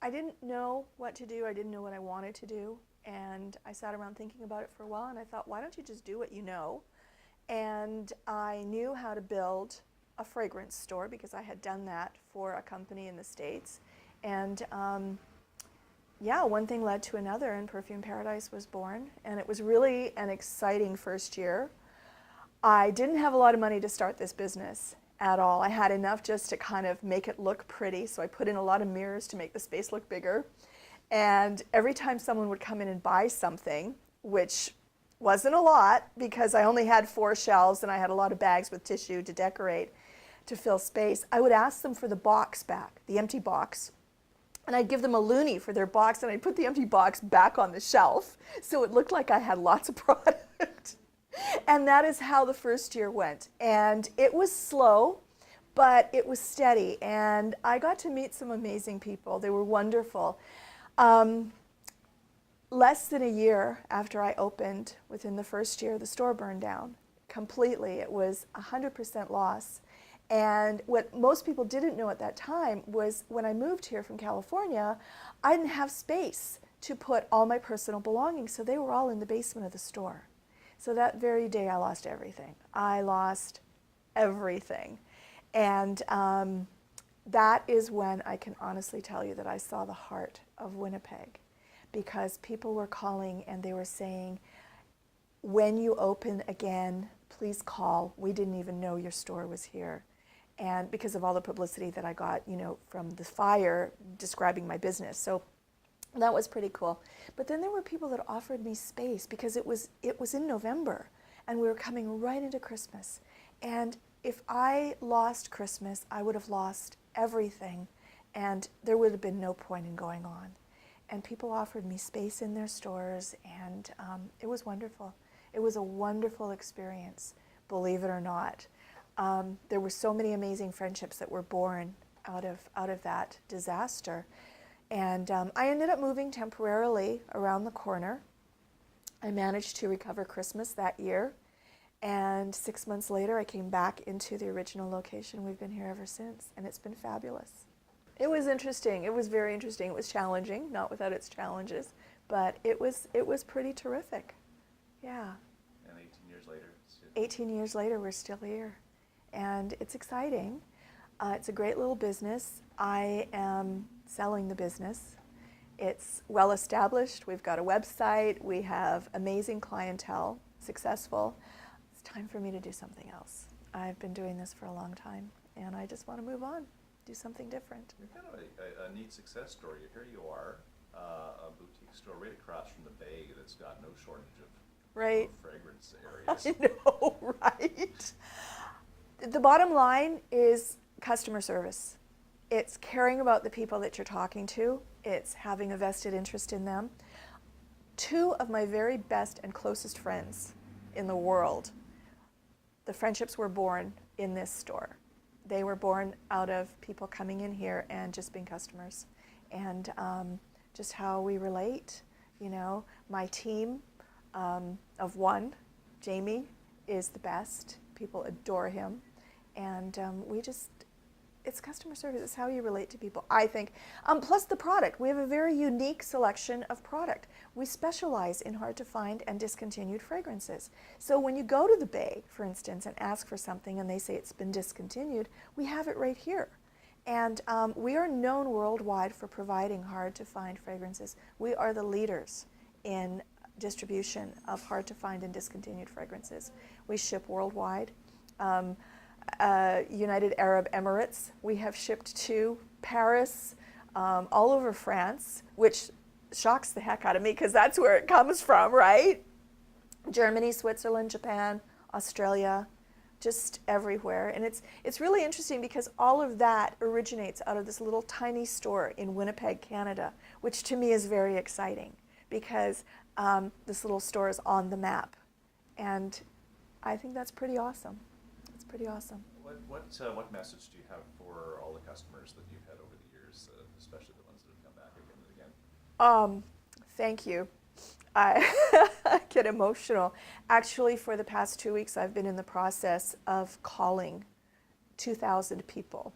I didn't know what to do. I didn't know what I wanted to do. And I sat around thinking about it for a while, and I thought, why don't you just do what you know? And I knew how to build a fragrance store because I had done that for a company in the States. And yeah, one thing led to another, and Perfume Paradise was born. And it was really an exciting first year. I didn't have a lot of money to start this business at all. I had enough just to kind of make it look pretty, so I put in a lot of mirrors to make the space look bigger. And every time someone would come in and buy something, which wasn't a lot because I only had 4 shelves and I had a lot of bags with tissue to decorate to fill space, I would ask them for the box back, the empty box. And I'd give them a loonie for their box, and I'd put the empty box back on the shelf so it looked like I had lots of product. And that is how the first year went. And it was slow, but it was steady. And I got to meet some amazing people. They were wonderful. Less than a year after I opened, within the first year, the store burned down completely. It was 100% loss. And what most people didn't know at that time was when I moved here from California, I didn't have space to put all my personal belongings, so they were all in the basement of the store. So that very day I lost everything. I lost everything. And that is when I can honestly tell you that I saw the heart of Winnipeg, because people were calling and they were saying, when you open again, please call. We didn't even know your store was here. And because of all the publicity that I got, you know, from the fire describing my business. So that was pretty cool. But then there were people that offered me space because it was in November and we were coming right into Christmas. And if I lost Christmas, I would have lost everything and there would have been no point in going on. And people offered me space in their stores, and it was wonderful. It was a wonderful experience, believe it or not. There were so many amazing friendships that were born out of that disaster. And I ended up moving temporarily around the corner. I managed to recover Christmas that year. And 6 months later, I came back into the original location. We've been here ever since, and it's been fabulous. It was interesting. It was very interesting. It was challenging, not without its challenges, but it was pretty terrific. Yeah. And 18 years later? 18 years later, we're still here. And it's exciting. It's a great little business. I am selling the business. It's well established. We've got a website. We have amazing clientele, successful. It's time for me to do something else. I've been doing this for a long time, and I just want to move on, do something different. You're kind of a neat success story. Here you are, a boutique store right across from the Bay that's got no shortage of fragrance areas. I know, right? The bottom line is customer service. It's caring about the people that you're talking to. It's having a vested interest in them. 2 of my very best and closest friends in the world, the friendships were born in this store. They were born out of people coming in here and just being customers, and just how we relate. You know, my team of 1, Jamie, is the best. People adore him, and it's customer service. It's how you relate to people, I think. Plus the product. We have a very unique selection of product. We specialize in hard to find and discontinued fragrances. So when you go to the Bay, for instance, and ask for something and they say it's been discontinued, we have it right here. And we are known worldwide for providing hard to find fragrances. We are the leaders in distribution of hard to find and discontinued fragrances. We ship worldwide. United Arab Emirates, we have shipped to Paris, all over France, which shocks the heck out of me because that's where it comes from, right? Germany, Switzerland, Japan, Australia, just everywhere. And it's really interesting because all of that originates out of this little tiny store in Winnipeg, Canada, which to me is very exciting because this little store is on the map. And I think that's pretty awesome. It's pretty awesome. What message do you have for all the customers that you've had over the years, especially the ones that have come back again and again? Thank you. I get emotional. Actually, for the past 2 weeks, I've been in the process of calling 2,000 people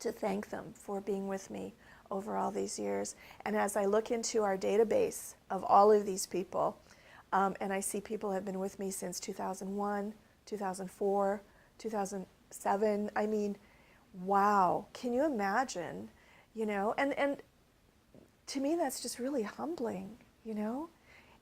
to thank them for being with me over all these years. And as I look into our database of all of these people, and I see people have been with me since 2001, 2004, 2007. I mean, wow, can you imagine, you know? And to me, that's just really humbling, you know?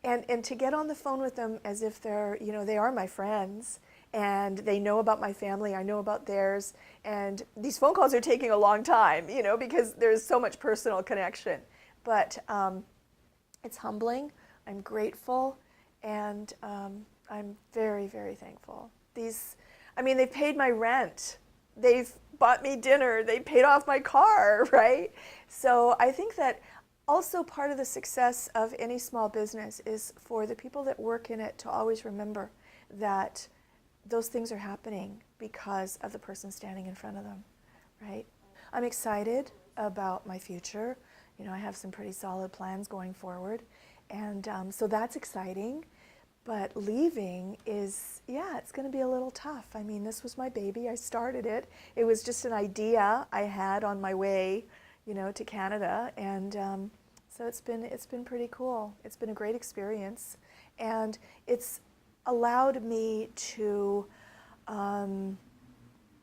And to get on the phone with them as if they're, you know, they are my friends, and they know about my family, I know about theirs, and these phone calls are taking a long time, you know, because there's so much personal connection. But it's humbling, I'm grateful, and I'm very, very thankful. I mean, they've paid my rent, they've bought me dinner, they paid off my car, right? So I think that also part of the success of any small business is for the people that work in it to always remember that those things are happening because of the person standing in front of them, right? I'm excited about my future. You know, I have some pretty solid plans going forward, and so that's exciting. But leaving is, yeah, it's going to be a little tough. I mean, this was my baby. I started it. It was just an idea I had on my way, you know, to Canada, and so it's been pretty cool. It's been a great experience, and it's allowed me to.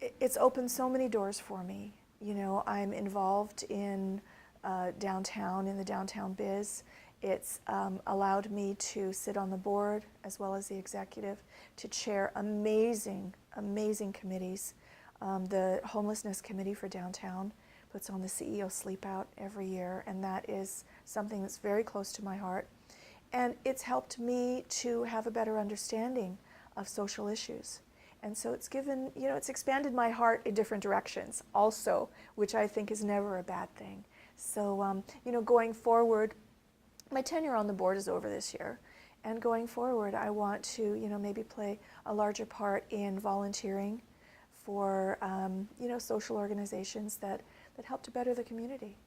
It's opened so many doors for me. You know, I'm involved in downtown, in the downtown biz. It's allowed me to sit on the board as well as the executive, to chair amazing, amazing committees. The Homelessness Committee for Downtown puts on the CEO Sleep Out every year, and that is something that's very close to my heart. And it's helped me to have a better understanding of social issues. And so it's given, you know, it's expanded my heart in different directions also, which I think is never a bad thing. So, you know, going forward, my tenure on the board is over this year, and going forward I want to, you know, maybe play a larger part in volunteering for, you know, social organizations that help to better the community.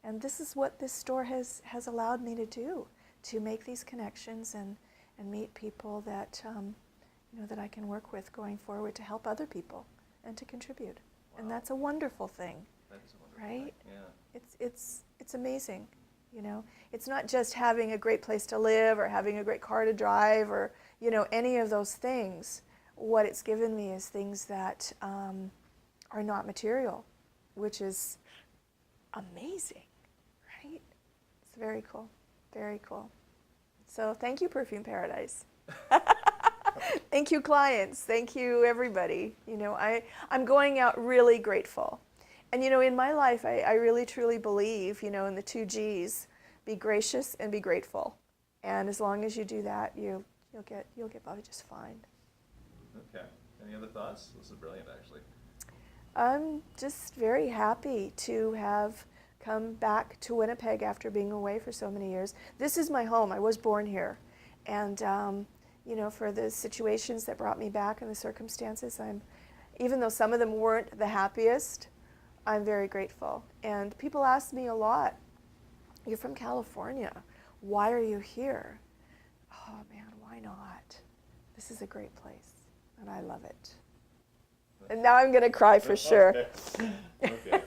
And this is what this store has allowed me to do, to make these connections and meet people that, you know, that I can work with going forward to help other people and to contribute. Wow. And that's a wonderful thing, That is a wonderful right? thing. Yeah. It's amazing. You know, it's not just having a great place to live or having a great car to drive or, you know, any of those things. What it's given me is things that are not material, which is amazing, right? It's very cool, very cool. So thank you, Perfume Paradise. Thank you, clients. Thank you, everybody. You know, I'm going out really grateful. And, you know, in my life, I really, truly believe, you know, in the 2 Gs, be gracious and be grateful. And as long as you do that, you'll get by just fine. Okay. Any other thoughts? This is brilliant, actually. I'm just very happy to have come back to Winnipeg after being away for so many years. This is my home. I was born here. And, you know, for the situations that brought me back and the circumstances, even though some of them weren't the happiest, I'm very grateful. And people ask me a lot, you're from California, why are you here? Oh man, why not? This is a great place, and I love it. And now I'm going to cry for sure. Okay. Okay.